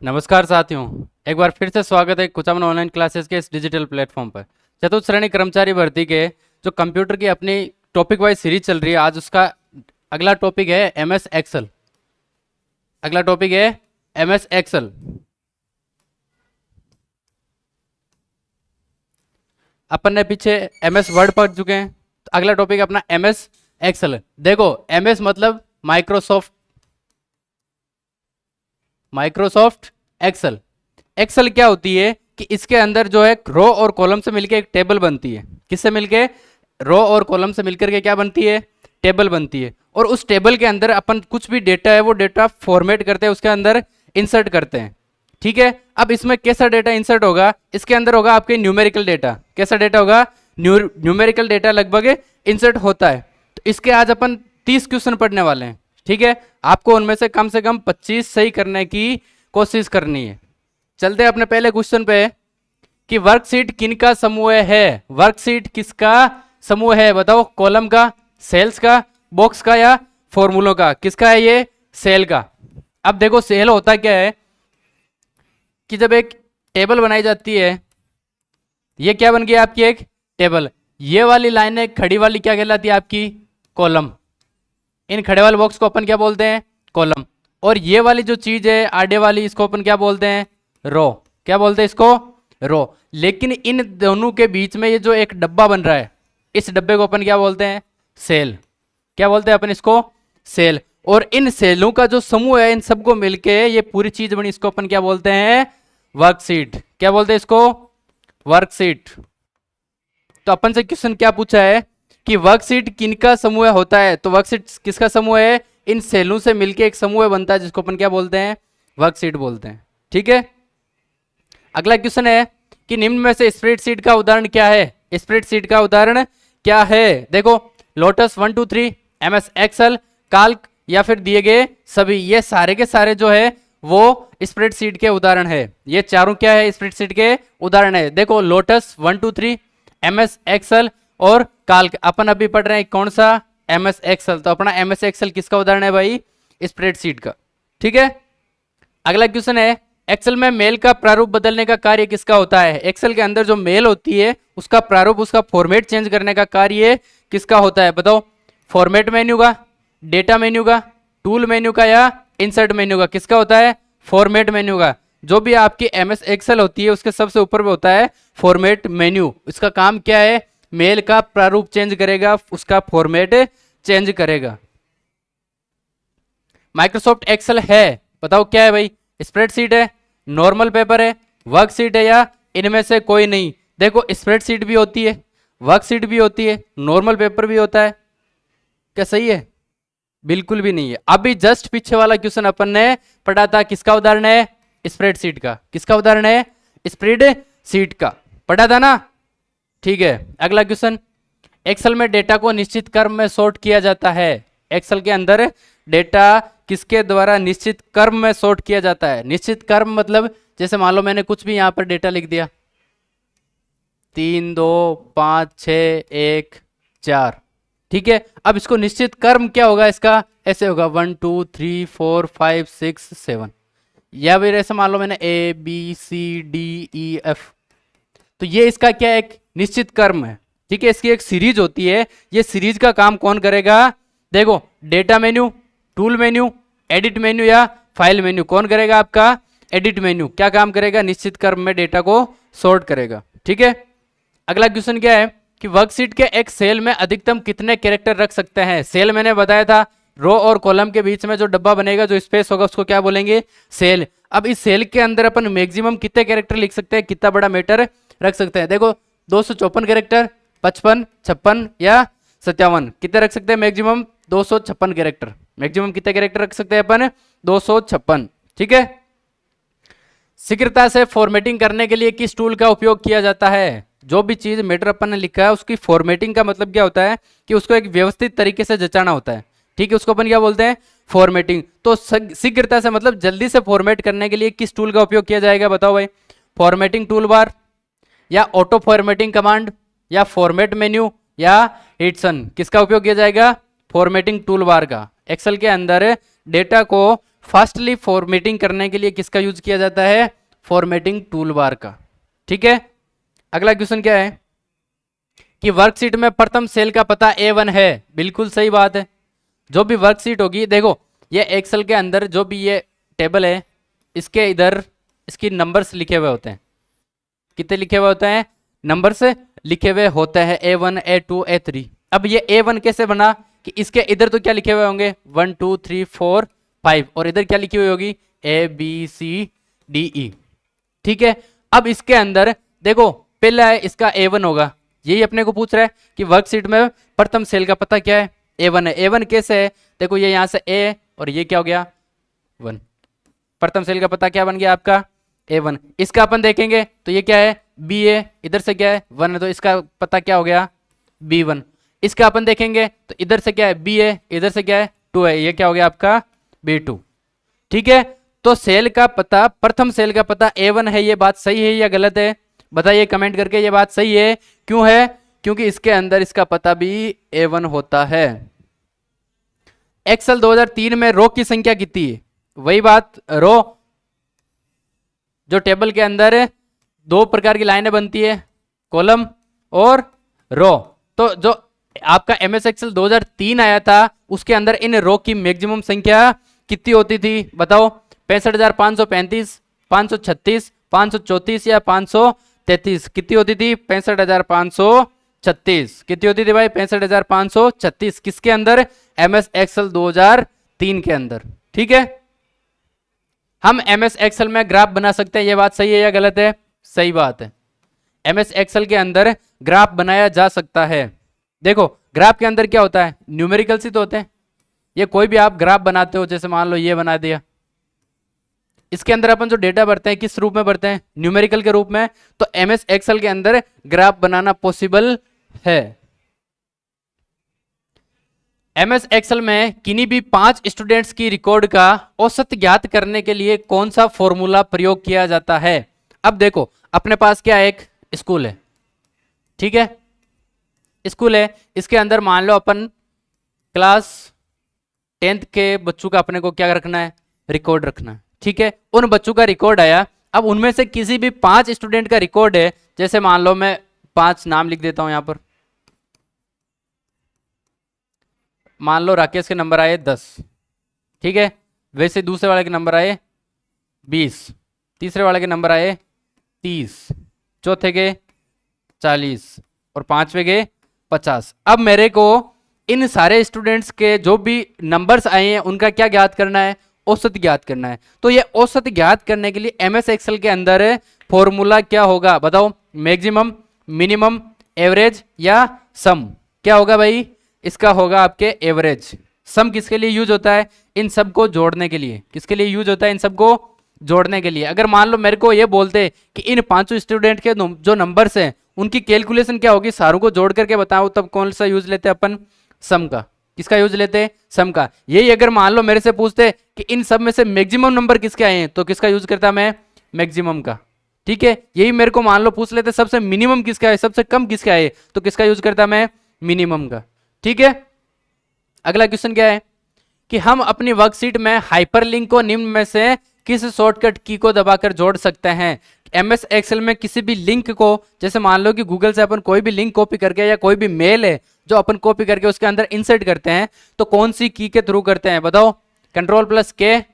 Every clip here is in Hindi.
नमस्कार साथियों, एक बार फिर से स्वागत है कुचामन ऑनलाइन क्लासेस के इस डिजिटल प्लेटफॉर्म पर। चतुर्थ श्रेणी कर्मचारी भर्ती के जो कंप्यूटर की अपनी टॉपिक वाइज सीरीज चल रही है, आज उसका अगला टॉपिक है एमएस एक्सेल। अगला टॉपिक है एमएस एक्सेल। अपन ने पीछे एमएस वर्ड पढ़ चुके हैं, तो अगला टॉपिक अपना एमएस एक्सेल। देखो, एमएस मतलब माइक्रोसॉफ्ट एक्सेल। एक्सेल क्या होती है कि इसके अंदर जो है रो और कॉलम से मिलकर एक टेबल बनती है। किससे मिलके? रो और कॉलम से मिलकर के क्या बनती है? टेबल बनती है। और उस टेबल के अंदर अपन कुछ भी डेटा है वो डेटा फॉर्मेट करते हैं, उसके अंदर इंसर्ट करते हैं। ठीक है, अब इसमें कैसा डेटा इंसर्ट होगा? इसके अंदर होगा आपके न्यूमेरिकल डेटा। कैसा डेटा होगा? न्यूमेरिकल डेटा लगभग इंसर्ट होता है। तो इसके आज अपन 30 क्वेश्चन पढ़ने वाले हैं। ठीक है, आपको उनमें से कम 25 सही करने की कोशिश करनी है। चलते हैं अपने पहले क्वेश्चन पे कि वर्कशीट किनका समूह है। वर्कशीट किसका समूह है? बताओ, कॉलम का, सेल्स का, बॉक्स का या फॉर्मूलों का? किसका है ये? सेल का। अब देखो, सेल होता क्या है कि जब एक टेबल बनाई जाती है, ये क्या बन गई आपकी? एक टेबल। ये वाली लाइन है खड़ी वाली, क्या कहलाती है आपकी? कॉलम। इन खड़े वाले बॉक्स को अपन क्या बोलते हैं? कॉलम। और ये वाली जो चीज है आड़े वाली, इसको अपन क्या बोलते हैं? रो। क्या बोलते हैं इसको? रो। लेकिन इन दोनों के बीच में ये जो एक डब्बा बन रहा है, इस डब्बे को अपन क्या बोलते हैं? सेल। क्या बोलते हैं अपन इसको? सेल। और इन सेलों का जो समूह है, इन सबको मिलके ये पूरी चीज बनी, इसको अपन क्या बोलते हैं? वर्कशीट। क्या बोलते हैं इसको? वर्कशीट। तो अपन से क्वेश्चन क्या पूछा है कि वर्कशीट किनका समूह होता है? तो वर्कशीट किसका समूह है? इन सेलों से मिलके एक समूह बनता है, जिसको अपन क्या बोलते हैं? वर्कशीट बोलते हैं। ठीक है, अगला क्वेश्चन है कि निम्न में से स्प्रेडशीट का उदाहरण क्या है? स्प्रेडशीट का उदाहरण क्या है? देखो, लोटस 1 2 3, एमएस एक्सेल, काल्क या फिर दिए गए सभी, ये सारे के सारे जो है वो स्प्रेडशीट के उदाहरण है। ये चारों क्या है? स्प्रेडशीट के उदाहरण है। देखो, लोटस 1 2 3, एमएस एक्सेल और काल्क। अपन अभी पढ़ रहे हैं कौन सा? MS Excel. तो अपना एमएस एक्सेल किसका उदाहरण है भाई? स्प्रेडशीट का। ठीक है, अगला क्वेश्चन है एक्सेल में मेल का प्रारूप बदलने का कार्य किसका होता है? एक्सेल के अंदर जो मेल होती है उसका प्रारूप, उसका फॉर्मेट चेंज करने का कार्य किसका होता है? बताओ, फॉर्मेट मेन्यू का, डेटा मेन्यू का, टूल मेन्यू का या इंसर्ट मेन्यू का? किसका होता है? फॉर्मेट मेन्यू का। जो भी आपकी एमएस एक्सेल होती है उसके सबसे ऊपर में होता है फॉर्मेट मेन्यू। इसका काम क्या है? मेल का प्रारूप चेंज करेगा, उसका फॉर्मेट चेंज करेगा। माइक्रोसॉफ्ट एक्सेल है, बताओ क्या है भाई? स्प्रेडशीट है, नॉर्मल पेपर है, वर्कशीट है या इनमें से कोई नहीं? देखो, स्प्रेडशीट भी होती है, वर्कशीट भी होती है, नॉर्मल पेपर भी होता है। क्या सही है? बिल्कुल भी नहीं है। अभी जस्ट पीछे वाला क्वेश्चन अपन ने पढ़ा था, किसका उदाहरण है? स्प्रेडशीट का। किसका उदाहरण है? स्प्रेडशीट का। पढ़ा था ना? ठीक है, अगला क्वेश्चन, एक्सेल में डेटा को निश्चित क्रम में सॉर्ट किया जाता है। एक्सेल के अंदर डेटा किसके द्वारा निश्चित क्रम में सॉर्ट किया जाता है? निश्चित क्रम मतलब जैसे मान लो मैंने कुछ भी यहां पर डेटा लिख दिया, 3 2 5 6 1 4। ठीक है, अब इसको निश्चित क्रम क्या होगा इसका? ऐसे होगा 1 2 3 4 5 6 7, या फिर ऐसे मान लो मैंने ABCDEF। तो ये इसका क्या है? एक निश्चित क्रम है। ठीक है, इसकी एक सीरीज होती है। ये सीरीज का काम कौन करेगा? देखो, data menu, tool menu, edit menu या फाइल मेन्यू। कौन करेगा? आपका एडिट मेन्यू। क्या काम करेगा? निश्चित क्रम में डेटा को सॉर्ट करेगा। ठीक है, अगला क्वेश्चन क्या है कि वर्कशीट के एक सेल में अधिकतम कितने कैरेक्टर रख सकते हैं? सेल मैंने बताया था, रो और कॉलम के बीच में जो डब्बा बनेगा, जो स्पेस होगा, उसको क्या बोलेंगे? सेल। अब इस सेल के अंदर अपन मैक्सिमम कितने कैरेक्टर लिख सकते हैं? कितना बड़ा मैटर रख सकते हैं? देखो, 254 कैरेक्टर, 55, 56 या 57। कितने रख सकते हैं मैक्सिमम? 256 कैरेक्टर। मैक्सिमम कितने कैरेक्टर रख सकते हैं अपन? 256। ठीक है, शीघ्रता से फॉर्मेटिंग करने के लिए किस टूल का उपयोग किया जाता है? जो भी चीज मैटर अपन ने लिखा है उसकी फॉर्मेटिंग का मतलब क्या होता है कि उसको एक व्यवस्थित तरीके से जचाना होता है। ठीक है, उसको अपन क्या बोलते हैं? फॉर्मेटिंग। तो शीघ्रता से मतलब जल्दी से फॉर्मेट करने के लिए किस टूल का उपयोग किया जाएगा? बताओ भाई। फॉर्मेटिंग टूल बार या ऑटो फॉर्मेटिंग कमांड या फॉर्मेट मेन्यू या हिटसन? किसका उपयोग किया जाएगा? फॉर्मेटिंग टूल बार का। एक्सेल के अंदर डेटा को फास्टली फॉर्मेटिंग करने के लिए किसका यूज किया जाता है? फॉर्मेटिंग टूल बार का। ठीक है, अगला क्वेश्चन क्या है कि वर्कशीट में प्रथम सेल का पता A1 है। बिल्कुल सही बात है। जो भी वर्कशीट होगी, देखो ये एक्सेल के अंदर जो भी ये टेबल है, इसके इधर इसकी नंबर्स लिखे हुए होते हैं। कितने लिखे हुए होते हैं? नंबर्स लिखे हुए होते हैं, A1 A2 A3। अब ये A1 कैसे बना कि इसके इधर तो क्या लिखे हुए होंगे 1 2 3 4 5 और इधर क्या लिखी हुई होगी ABCDE। ठीक है, अब इसके अंदर देखो पहला है इसका A1 होगा, यही अपने को पूछ रहा है कि वर्कशीट में प्रथम सेल का पता क्या है? A1 है। A1 कैसे है? देखो ये यहां से A और ये क्या हो गया 1। प्रथम सेल का पता क्या बन गया आपका A1। इसका अपन देखेंगे तो ये क्या है BA, इधर से क्या है 1 है तो इसका पता क्या हो गया B1। इसका अपन देखेंगे तो इधर से क्या है BA, इधर से क्या है 2 है, ये क्या हो गया आपका B2। ठीक है, तो सेल का पता, प्रथम सेल का पता A1 है। ये बात सही है या गलत है? बताइए कमेंट करके। ये बात सही है। क्यों है? क्योंकि इसके अंदर इसका पता भी A1 होता है। एक्सेल 2003 में रो की संख्या कितनी है? वही बात, रो जो टेबल के अंदर दो प्रकार की लाइनें बनती है, कॉलम और रो। तो जो आपका MS एक्सेल 2003 आया था उसके अंदर इन रो की मैक्सिमम संख्या कितनी होती थी? बताओ 65,535, 536, 534 या 533? कितनी होती थी? 65,536। कितनी होती थी भाई? 65,536। किसके अंदर? MS एक्सेल 2003 के अंदर। ठीक है, हम MS एक्सेल में ग्राफ बना सकते हैं। ये बात सही है या गलत है? सही बात है। MS एक्सेल के अंदर ग्राफ बनाया जा सकता है। देखो ग्राफ के अंदर क्या होता है? न्यूमेरिकल्स ही तो होते हैं। ये कोई भी आप ग्राफ बनाते हो, जैसे मान लो ये बना दिया, इसके अंदर अपन जो डेटा भरते हैं किस रूप में भरते हैं? न्यूमेरिकल के रूप में। तो MS एक्सेल के अंदर ग्राफ बनाना पॉसिबल है। MS एक्सेल में किन्हीं भी 5 स्टूडेंट्स की रिकॉर्ड का औसत ज्ञात करने के लिए कौन सा फॉर्मूला प्रयोग किया जाता है? अब देखो अपने पास क्या एक स्कूल है, ठीक है, स्कूल है, इसके अंदर मान लो अपन क्लास 10th के बच्चों का अपने को क्या रखना है? रिकॉर्ड रखना है। ठीक है, उन बच्चों का रिकॉर्ड आया। अब उनमें से किसी भी 5 स्टूडेंट का रिकॉर्ड है, जैसे मान लो मैं 5 नाम लिख देता हूं यहां पर। मान लो राकेश के नंबर आए 10, ठीक है, वैसे दूसरे वाले के नंबर आए 20, तीसरे वाले के नंबर आए 30, चौथे के 40 और पांचवे के 50। अब मेरे को इन सारे स्टूडेंट्स के जो भी नंबर्स आए हैं उनका क्या ज्ञात करना है? औसत ज्ञात करना है। तो ये औसत ज्ञात करने के लिए MS एक्सेल के अंदर फॉर्मूला क्या होगा? बताओ, मैक्सिमम, मिनिमम, एवरेज या सम? क्या होगा भाई? इसका होगा आपके एवरेज। सम किसके लिए यूज होता है? इन सबको जोड़ने के लिए। किसके लिए यूज होता है? इन सबको जोड़ने के लिए। अगर मान लो मेरे को ये बोलते कि इन 5 स्टूडेंट के जो नंबर्स हैं उनकी कैलकुलेशन क्या होगी, सारों को जोड़ करके बताओ, तब कौन सा यूज लेते हैं अपन? सम का। किसका यूज लेते हैं? सम का। यही अगर मान लो मेरे से पूछते कि इन सब में से मैक्सिमम नंबर किसके आए हैं, तो किसका यूज करता मैं? मैक्सिमम का। ठीक है, यही मेरे को मान लो पूछ लेते सबसे मिनिमम किसका है, सबसे कम किसका है, तो किसका यूज करता मैं? मिनिमम का। ठीक है, अगला क्वेश्चन क्या है कि हम अपनी वर्कशीट में हाइपरलिंक को निम्न में से किस शॉर्टकट की को दबाकर जोड़ सकते हैं? MS एक्सेल में किसी भी लिंक को, जैसे मान लो कि गूगल से अपन कोई भी लिंक कॉपी करके या कोई भी मेल है जो अपन कॉपी करके उसके अंदर इंसर्ट करते हैं, तो कौन सी की के थ्रू करते हैं? बताओ, Alt+K,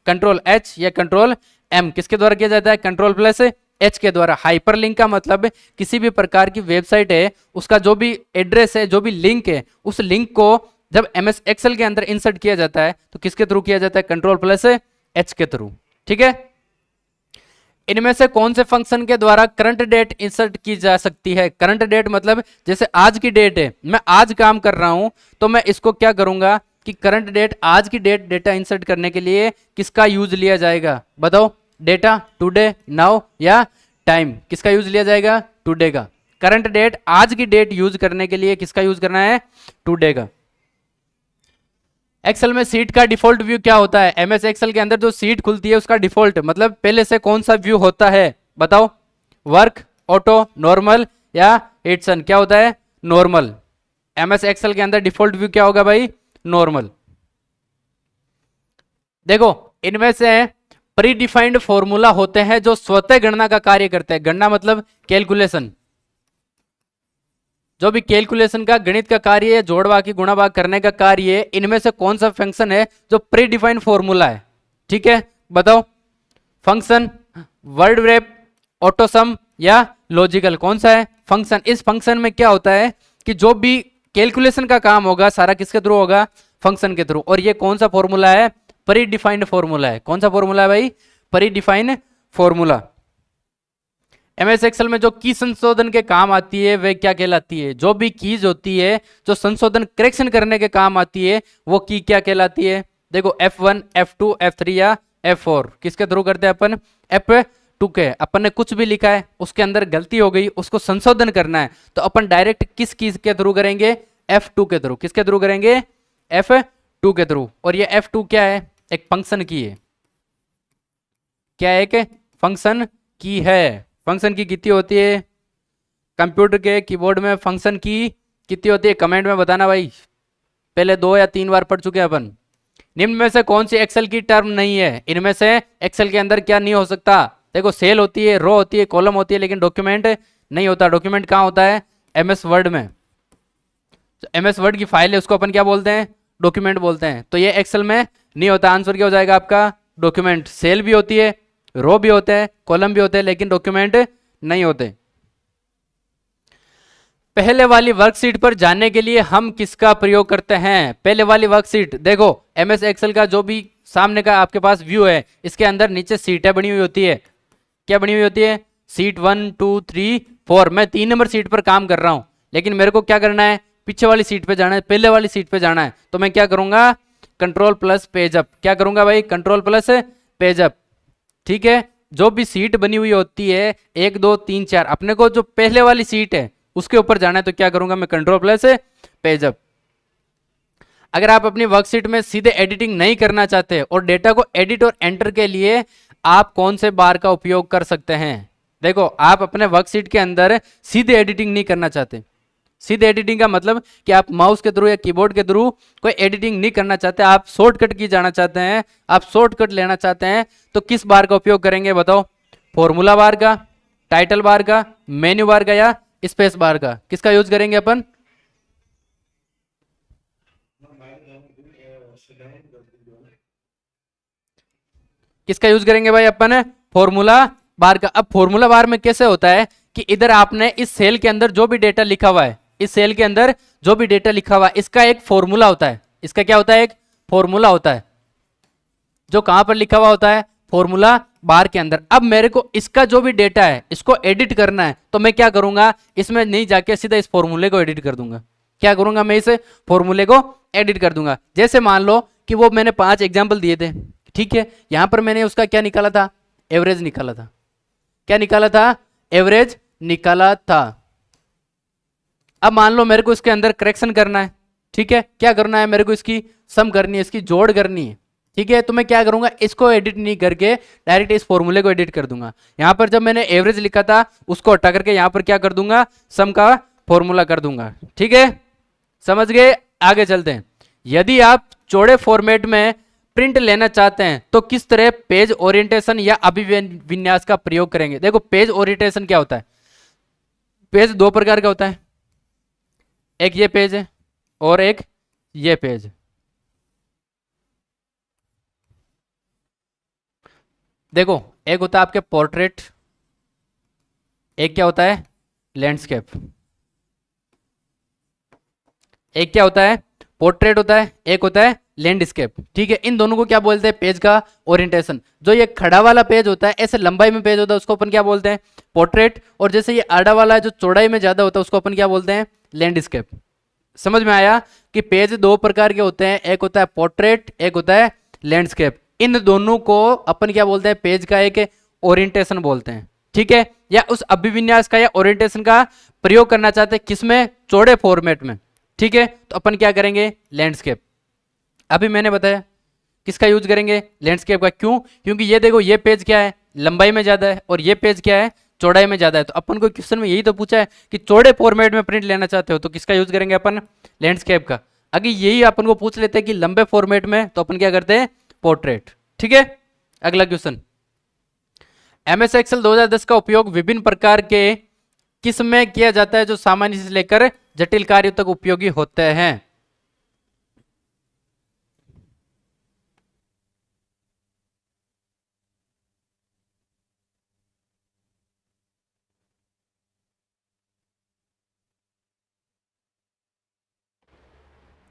Control+H या Control+M? किसके द्वारा किया जाता है? Control+H के द्वारा। हाइपरलिंक का मतलब किसी भी प्रकार की वेबसाइट है उसका जो भी एड्रेस है, जो भी लिंक है, उस लिंक को जब MS एक्सेल के अंदर इंसर्ट किया जाता है तो किसके थ्रू किया जाता है? Control+H के थ्रू। ठीक है, इनमें से कौन से फंक्शन के द्वारा करंट डेट इंसर्ट की जा सकती है? करंट डेट मतलब जैसे आज की डेट है, मैं आज काम कर रहा हूं, तो मैं इसको क्या करूंगा कि करंट डेट, आज की डेट, डेटा इंसर्ट करने के लिए किसका यूज लिया जाएगा? बताओ, डेटा, टुडे, नाउ या टाइम? किसका यूज लिया जाएगा? टुडे का। करंट डेट, आज की डेट यूज करने के लिए किसका यूज करना है? टुडे का। एक्सेल में सीट का डिफॉल्ट व्यू क्या होता है? MS एक्सेल के अंदर जो सीट खुलती है उसका डिफॉल्ट मतलब पहले से कौन सा व्यू होता है? बताओ, वर्क, ऑटो, नॉर्मल या हिडसन? क्या होता है? नॉर्मल। MS एक्सेल के अंदर डिफॉल्ट व्यू क्या होगा भाई? नॉर्मल। देखो इनमें से प्री डिफाइंड फॉर्मूला होते हैं जो स्वतः गणना का कार्य करते हैं। गणना मतलब कैलकुलेशन, जो भी कैलकुलेशन का गणित का कार्य है, जोड़ भाग की गुणा भाग करने का कार्य है, इनमें से कौन सा फंक्शन है जो प्री डिफाइंड फॉर्मूला है? ठीक है, बताओ। फंक्शन, वर्ड रैप, ऑटोसम या लॉजिकल, कौन सा है? फंक्शन। इस फंक्शन में क्या होता है कि जो भी कैलकुलेशन का काम होगा सारा किसके थ्रू होगा? फंक्शन के थ्रू। और ये कौन सा फॉर्मूला है? प्री डिफाइंड फॉर्मूला है। कौन सा फॉर्मूला है भाई? Predefined formula. MS Excel में जो की संशोधन के काम आती है वे क्या कहलाती है? जो भी कीज होती है जो संशोधन करेक्शन करने के काम आती है वो की क्या कहलाती है? देखो F1, F2, F3 या F4 किसके थ्रू करते हैं अपन? F2 के। अपन ने कुछ भी लिखा है उसके अंदर गलती हो गई उसको संशोधन करना है तो अपन डायरेक्ट किस कीज के थ्रू करेंगे? F2 के थ्रू। किसके थ्रू करेंगे? F2 के थ्रू। और ये F2 क्या है? एक फंक्शन की है। क्या है? एक फंक्शन की है। फंक्शन की कितनी होती है? कंप्यूटर के कीबोर्ड में फंक्शन की कितनी होती है? कमेंट में बताना भाई। पहले 2 या 3 बार पढ़ चुके हैं अपन। निम्न में से कौन सी एक्सेल की टर्म नहीं है? इनमें से एक्सेल के अंदर क्या नहीं हो सकता? देखो सेल होती है, रो होती है, कॉलम होती है, लेकिन डॉक्यूमेंट नहीं होता। डॉक्यूमेंट कहाँ होता है? एमएस वर्ड में। एमएस वर्ड की फाइल है उसको अपन क्या बोलते हैं? डॉक्यूमेंट बोलते हैं। तो ये एक्सेल में नहीं होता। आंसर क्या हो जाएगा आपका? डॉक्यूमेंट। सेल भी होती है, रो भी होते हैं, कॉलम भी होते हैं, लेकिन डॉक्यूमेंट नहीं होते। पहले वाली वर्कशीट पर जाने के लिए हम किसका प्रयोग करते हैं? पहले वाली वर्कशीट देखो एमएस एक्सेल का जो भी सामने का आपके पास व्यू है इसके अंदर नीचे सीटें बनी हुई होती है। क्या बनी हुई होती है? सीट 1 2 3 4। मैं 3 नंबर सीट पर काम कर रहा हूं लेकिन मेरे को क्या करना है? पीछे वाली सीट पे जाना है, पहले वाली सीट पे जाना है। तो मैं क्या करूंगा? Control plus page up. क्या करूंगा भाई? Control plus page up. ठीक है, जो भी सीट बनी हुई होती है 1 2 3 4 अपने को जो पहले वाली सीट है उसके ऊपर जाना है तो क्या करूंगा? मैं कंट्रोल प्लस पेज अप। अगर आप अपनी वर्कशीट में सीधे एडिटिंग नहीं करना चाहते और डेटा को एडिट और एंटर के लिए आप कौन से बार का उपयोग कर सकते हैं? देखो आप अपने वर्कशीट के अंदर सीधे एडिटिंग नहीं करना चाहते। सीधे एडिटिंग का मतलब कि आप माउस के थ्रू या कीबोर्ड के थ्रू कोई एडिटिंग नहीं करना चाहते, आप शॉर्टकट की जाना चाहते हैं, आप शॉर्टकट लेना चाहते हैं तो किस बार का उपयोग करेंगे बताओ? फॉर्मूला बार का, टाइटल बार का, मेन्यू बार का या स्पेस बार का? किसका यूज करेंगे अपन? किसका यूज करेंगे भाई अपन? फॉर्मूला बार का। अब फॉर्मूला बार में कैसे होता है कि इधर आपने इस सेल के अंदर जो भी डेटा लिखा हुआ है, इस सेल के अंदर जो भी डेटा लिखा हुआ है इसका एक फॉर्मूला होता है। इसका क्या होता है? एक फॉर्मूला होता है जो कहां पर लिखा हुआ होता है? फॉर्मूला बार के अंदर। अब मेरे को इसका जो भी डेटा है इसको एडिट करना है तो मैं क्या करूंगा? इसमें नहीं जाके सीधा इस फॉर्मूले को एडिट कर दूंगा। क्या करूंगा? मैं इस फॉर्मूले को एडिट कर दूंगा। जैसे मान लो कि वो मैंने 5 एग्जाम्पल दिए थे, ठीक है, यहां पर मैंने उसका क्या निकाला था? एवरेज निकाला था। क्या निकाला था? एवरेज निकाला था। अब मान लो मेरे को इसके अंदर करेक्शन करना है, ठीक है, क्या करना है? मेरे को इसकी सम करनी है, इसकी जोड़ करनी है, ठीक है। तो मैं क्या करूंगा? इसको एडिट नहीं करके डायरेक्ट इस फॉर्मूले को एडिट कर दूंगा। यहां पर जब मैंने एवरेज लिखा था उसको हटा करके यहां पर क्या कर दूंगा? सम का फॉर्मूला कर दूंगा। ठीक है, समझ गए? आगे चलते हैं। यदि आप चौड़े फॉर्मेट में प्रिंट लेना चाहते हैं तो किस तरह पेज ओरिएंटेशन या अभिविन्यास का प्रयोग करेंगे? देखो पेज ओरिएंटेशन क्या होता है? पेज 2 प्रकार का होता है, एक ये पेज है और एक ये पेज। देखो एक होता है आपके पोर्ट्रेट, एक क्या होता है? लैंडस्केप। एक क्या होता है? पोर्ट्रेट होता है, एक होता है लैंडस्केप। ठीक है, इन दोनों को क्या बोलते हैं? पेज का ओरिएंटेशन। जो ये खड़ा वाला पेज होता है, ऐसे लंबाई में पेज होता है, उसको अपन क्या बोलते हैं? पोर्ट्रेट। और जैसे ये आड़ा वाला है जो चौड़ाई में ज्यादा होता है उसको अपन क्या बोलते हैं? लैंडस्केप। समझ में आया कि पेज 2 प्रकार के होते हैं, एक होता है पोर्ट्रेट, एक होता है लैंडस्केप। इन दोनों को अपन क्या बोलते हैं? पेज का एक ओरिएंटेशन बोलते हैं। ठीक है, या उस अभिविन्यास का या ओरिएंटेशन का प्रयोग करना चाहते हैं किसमें? चौड़े फॉर्मेट में। ठीक है, तो अपन क्या करेंगे? लैंडस्केप। अभी मैंने बताया किसका यूज करेंगे? लैंडस्केप का। क्यों? क्योंकि ये देखो ये पेज क्या है? लंबाई में ज्यादा है और ये पेज क्या है? चौड़ाई में ज्यादा है। तो अपन को क्वेश्चन में यही तो पूछा है कि चौड़े फॉर्मेट में प्रिंट लेना चाहते हो तो किसका यूज करेंगे अपन? लैंडस्केप का। अगर यही अपन को पूछ लेते हैं कि लंबे फॉर्मेट में तो अपन क्या करते हैं? पोर्ट्रेट। ठीक है, अगला क्वेश्चन। एमएस एक्सेल 2010 का उपयोग विभिन्न प्रकार के किस में किया जाता है जो सामान्य से लेकर जटिल कार्यों तक उपयोगी होते हैं?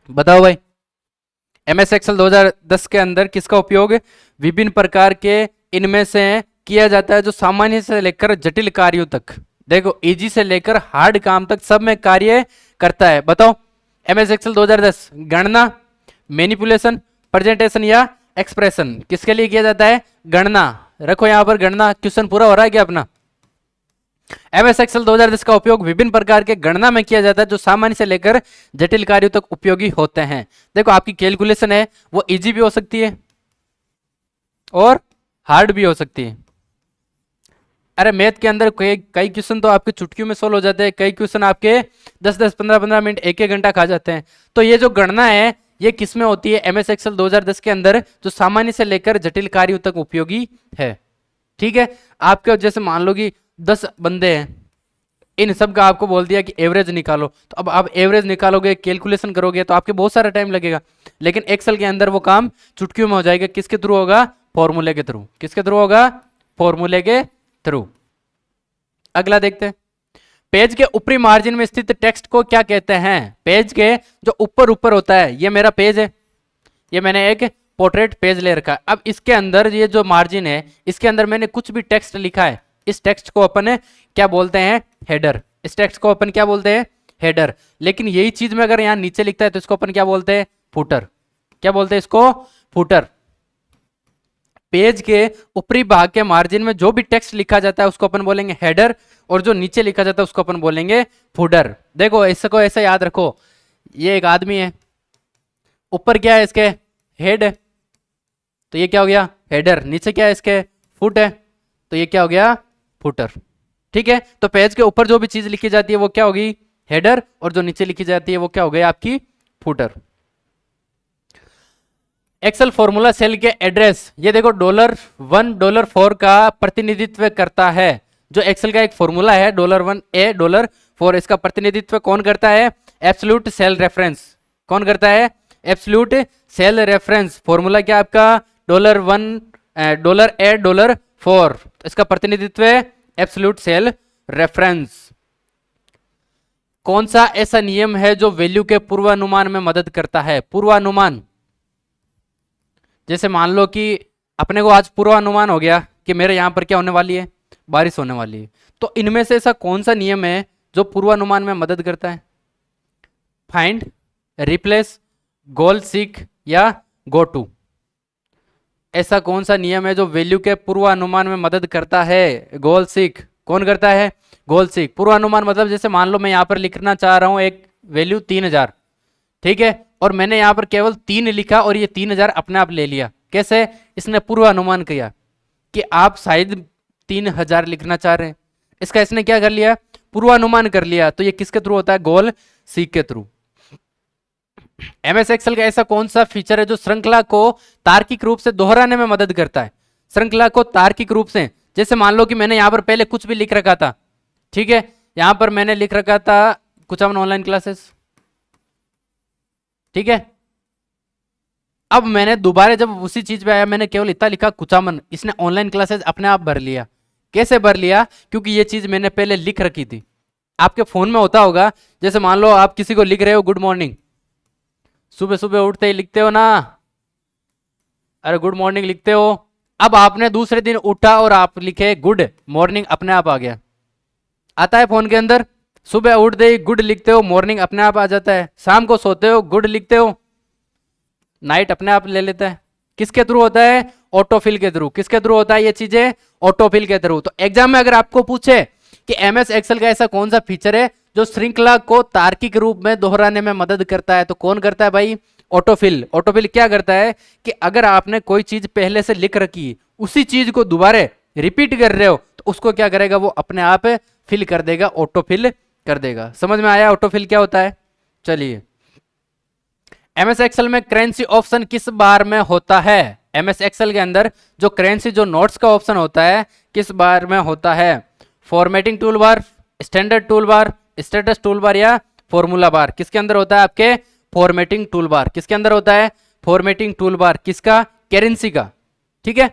बताओ भाई, एमएस एक्सेल 2010 के अंदर किसका उपयोग विभिन्न प्रकार के इनमें से किया जाता है जो सामान्य से लेकर जटिल कार्यों तक, देखो इजी से लेकर हार्ड काम तक सब में कार्य करता है। बताओ, एमएस एक्सेल 2010 गणना, मैनिपुलेशन, प्रेजेंटेशन या एक्सप्रेशन, किसके लिए किया जाता है? गणना। रखो यहां पर गणना। क्वेश्चन पूरा हो रहा है क्या अपना? एमएस एक्सेल 2010 का उपयोग विभिन्न प्रकार के गणना में किया जाता है जो सामान्य से लेकर जटिल कार्यों तक उपयोगी होते हैं। देखो आपकी कैलकुलेशन है वो इजी भी हो सकती है और हार्ड भी हो सकती है। अरे मैथ के अंदर कई क्वेश्चन तो आपके चुटकियों में सोल्व हो जाते हैं, कई क्वेश्चन आपके 10-10, 15-15 मिनट, एक घंटा खा जाते हैं। तो ये जो गणना है ये किस में होती है? एमएस एक्सेल 2010 के अंदर, जो सामान्य से लेकर जटिल कार्यों तक उपयोगी है। ठीक है, आपके जैसे मान लो कि 10 बंदे हैं, इन सब का आपको बोल दिया कि एवरेज निकालो, तो अब आप एवरेज निकालोगे, कैलकुलेशन करोगे तो आपके बहुत सारा टाइम लगेगा। लेकिन एक्सेल के अंदर वो काम चुटकियों में हो जाएगा। किसके थ्रू होगा? फॉर्मूले के थ्रू। किसके थ्रू होगा? फॉर्मूले के थ्रू। अगला देखते हैं, पेज के ऊपरी मार्जिन में स्थित टेक्स्ट को क्या कहते हैं? पेज के जो ऊपर ऊपर होता है, ये मेरा पेज है, ये मैंने एक पोर्ट्रेट पेज ले रखा है। अब इसके अंदर ये जो मार्जिन है, इसके अंदर मैंने कुछ भी टेक्स्ट लिखा है, इस टेक्स्ट को अपन क्या बोलते हैं? हेडर। इस टेक्स्ट को अपन क्या बोलते हैं? हेडर। लेकिन यही चीज में अगर यहां नीचे लिखता है तो इसको अपन क्या बोलते हैं? फुटर। क्या बोलते हैं इसको? फुटर। पेज के ऊपरी भाग के मार्जिन में जो भी टेक्स्ट लिखा जाता है उसको अपन बोलेंगे हेडर, और जो नीचे लिखा जाता है उसको अपन बोलेंगे फुटर। देखो इसको ऐसा याद रखो, ये एक आदमी है, ऊपर क्या है इसके? हेड है, तो ये क्या हो गया? हेडर। नीचे क्या है इसके? फुट है, तो ये क्या हो गया? फुटर। ठीक है, तो पेज के ऊपर जो भी चीज लिखी जाती है वो क्या होगी? हेडर, और जो नीचे लिखी जाती है वो क्या हो गई? आपकी फुटर। एक्सेल फॉर्मूला सेल के एड्रेस, ये देखो $1 $4 का प्रतिनिधित्व करता है। जो एक्सेल का एक फॉर्मूला है $1 A $4, इसका प्रतिनिधित्व कौन करता है? Absolute cell reference. कौन करता है? Absolute cell reference. फॉर्मूला क्या आपका? $1 A $4, इसका प्रतिनिधित्व एब्सोल्यूट सेल रेफरेंस। कौन सा ऐसा नियम है जो वैल्यू के पूर्वानुमान में मदद करता है? पूर्वानुमान, जैसे मान लो कि अपने को आज पूर्वानुमान हो गया कि मेरे यहां पर क्या होने वाली है? बारिश होने वाली है। तो इनमें से ऐसा कौन सा नियम है जो पूर्वानुमान में मदद करता है? फाइंड, रिप्लेस, गोल सीक या गो टू। ऐसा कौन सा नियम है जो वैल्यू के पूर्वानुमान में मदद करता है? गोल सीक। कौन करता है? गोल सीक। पूर्वानुमान मतलब जैसे मान लो मैं यहां पर लिखना चाह रहा हूं एक वैल्यू 3000, ठीक है, और मैंने यहां पर केवल 3 लिखा और ये 3000 अपने आप ले लिया। कैसे? इसने पूर्वानुमान किया कि आप शायद 3000 लिखना चाह रहे हैं, इसका इसने क्या कर लिया? पूर्वानुमान कर लिया। तो ये किसके थ्रू होता है? गोल सीक के थ्रू। एमएस एक्सेल का ऐसा कौन सा फीचर है जो श्रृंखला को तार्किक रूप से दोहराने में मदद करता है? श्रृंखला को तार्किक रूप से, जैसे मान लो कि मैंने यहां पर पहले कुछ भी लिख रखा था, ठीक है, यहां पर मैंने लिख रखा था कुचामन ऑनलाइन क्लासेस, ठीक है, अब मैंने दोबारा जब उसी चीज पे आया मैंने केवल इतना लिखा कुचामन, इसने ऑनलाइन क्लासेस अपने आप भर लिया। कैसे भर लिया? क्योंकि ये चीज मैंने पहले लिख रखी थी। आपके फोन में होता होगा, जैसे मान लो आप किसी को लिख रहे हो गुड मॉर्निंग, सुबह सुबह उठते ही लिखते हो ना, अरे गुड मॉर्निंग लिखते हो। अब आपने दूसरे दिन उठा और आप लिखे गुड मॉर्निंग, अपने आप आ गया। आता है फोन के अंदर, सुबह उठते ही गुड लिखते हो, मॉर्निंग अपने आप आ जाता है। शाम को सोते हो गुड लिखते हो, नाइट अपने आप ले लेता है। किसके थ्रू होता है? ऑटोफिल के थ्रू। किसके थ्रू होता है ये चीजें? ऑटोफिल के थ्रू। तो एग्जाम में अगर आपको पूछे कि एमएस एक्सेल का ऐसा कौन सा फीचर है जो श्रृंखला को तार्किक रूप में दोहराने में मदद करता है, तो कौन करता है भाई? ऑटोफिल। ऑटोफिल क्या करता है कि अगर आपने कोई चीज पहले से लिख रखी है, उसी चीज को दोबारा रिपीट कर रहे हो, तो उसको क्या करेगा? वो अपने आप फिल कर देगा, ऑटोफिल कर देगा। समझ में आया ऑटोफिल क्या होता है? चलिए, एमएस एक्सेल में करेंसी ऑप्शन किस बार में होता है? MS एक्सेल के अंदर जो करेंसी जो नोट्स का ऑप्शन होता है किस बार में होता है? Formatting tool bar, standard tool bar, status tool bar या फॉर्मूला बार? किसके अंदर होता है आपके? Formatting tool bar. किसके अंदर होता है? Formatting tool bar. किसका? करेंसी का। ठीक है।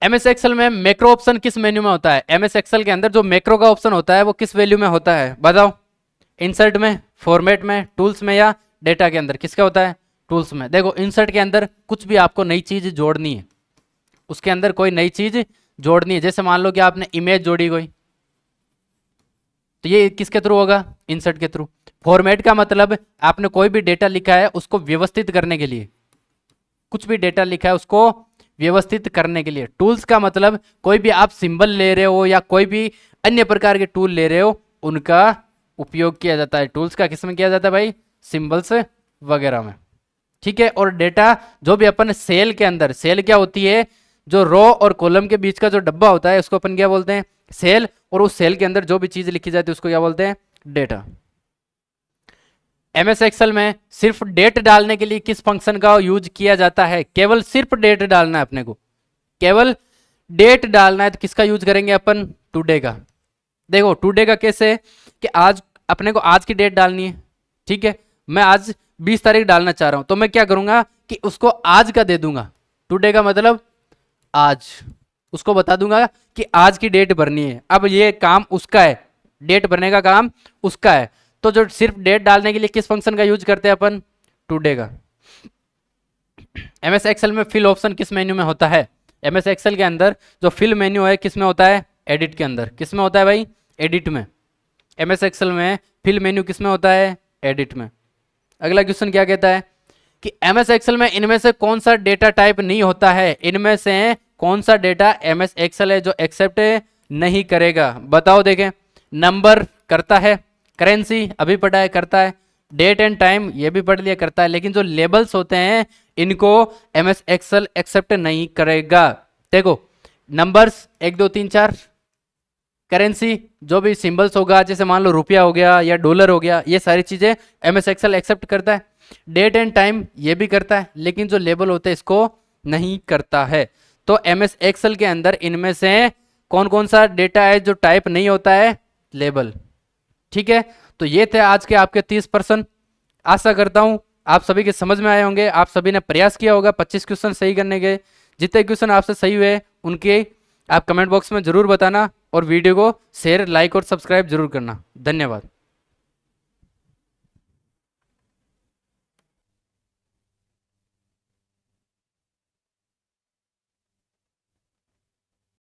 MS एक्सेल में मैक्रो ऑप्शन किस मेन्यू में होता है? MS एक्सेल के अंदर जो मैक्रो का ऑप्शन होता है वो किस वैल्यू में होता है? बताओ। इंसर्ट में, फॉर्मेट में, टूल्स में या डेटा के अंदर? किसका होता है? टूल्स में। देखो इंसर्ट के अंदर कुछ भी आपको नई चीज जोड़नी है, उसके अंदर कोई नई चीज जोड़नी है, जैसे मान लो कि आपने इमेज जोड़ी कोई, तो ये किसके थ्रू होगा? इंसर्ट के थ्रू। फॉर्मेट का मतलब आपने कोई भी डेटा लिखा है उसको व्यवस्थित करने के लिए, कुछ भी डेटा लिखा है उसको व्यवस्थित करने के लिए। टूल्स का मतलब कोई भी आप सिंबल ले रहे हो या कोई भी अन्य प्रकार के टूल ले रहे हो, उनका उपयोग किया जाता है। टूल्स का किस में किया जाता है भाई? सिंबल्स वगैरह में। ठीक है। और डेटा जो भी अपन सेल के अंदर, सेल क्या होती है? जो रो और कॉलम के बीच का जो डब्बा होता है उसको अपन क्या बोलते हैं? सेल। और उस सेल के अंदर जो भी चीज लिखी जाती है उसको क्या बोलते हैं? डेटा। MS एक्सेल में सिर्फ डेट डालने के लिए किस फंक्शन का यूज किया जाता है? केवल सिर्फ डेट डालना है अपने को, केवल डेट डालना है, तो किसका यूज करेंगे अपन? टुडे का। देखो टुडे का कैसे कि आज अपने को आज की डेट डालनी है। ठीक है। मैं आज 20 तारीख डालना चाह रहा हूं, तो मैं क्या करूंगा कि उसको आज का दे दूंगा। टुडे का मतलब आज, उसको बता दूंगा कि आज की डेट भरनी है। अब ये काम उसका है, डेट भरने का काम उसका है। तो जो सिर्फ डेट डालने के लिए किस फंक्शन का यूज करते हैं अपन? टुडे का। MS एक्सेल में फिल ऑप्शन किस मेन्यू में होता है? MS एक्सेल के अंदर जो फिल मेन्यू है किस में होता है? एडिट के अंदर। किस में होता है भाई? एडिट में। MS एक्सेल में फिल मेन्यू किस में होता है? एडिट में। अगला क्वेश्चन क्या कहता है कि MS एक्सेल में इनमें से कौन सा डेटा टाइप नहीं होता है? इनमें से कौन सा डेटा MS एक्सेल है जो एक्सेप्ट नहीं करेगा? बताओ देखें। नंबर करता है, करेंसी अभी पढ़ा है करता है, डेट एंड टाइम ये भी पढ़ लिया करता है, लेकिन जो लेबल्स होते हैं इनको MS एक्सेल एक्सेप्ट नहीं करेगा। देखो नंबर्स 1 2 3 4, करेंसी जो भी सिंबल्स होगा, जैसे मान लो रुपया हो गया या डॉलर हो गया, ये सारी चीजें MS एक्सेल एक्सेप्ट करता है। डेट एंड टाइम ये भी करता है, लेकिन जो लेबल होते हैं इसको नहीं करता है। तो MS एक्सेल के अंदर इनमें से कौन कौन सा डेटा है जो टाइप नहीं होता है? लेबल। ठीक है। तो ये थे आज के आपके 30%। आशा करता हूं आप सभी के समझ में आए होंगे, आप सभी ने प्रयास किया होगा 25 क्वेश्चन सही करने के। जितने क्वेश्चन आपसे सही हुए उनके आप कमेंट बॉक्स में जरूर बताना, और वीडियो को शेयर, लाइक और सब्सक्राइब जरूर करना। धन्यवाद।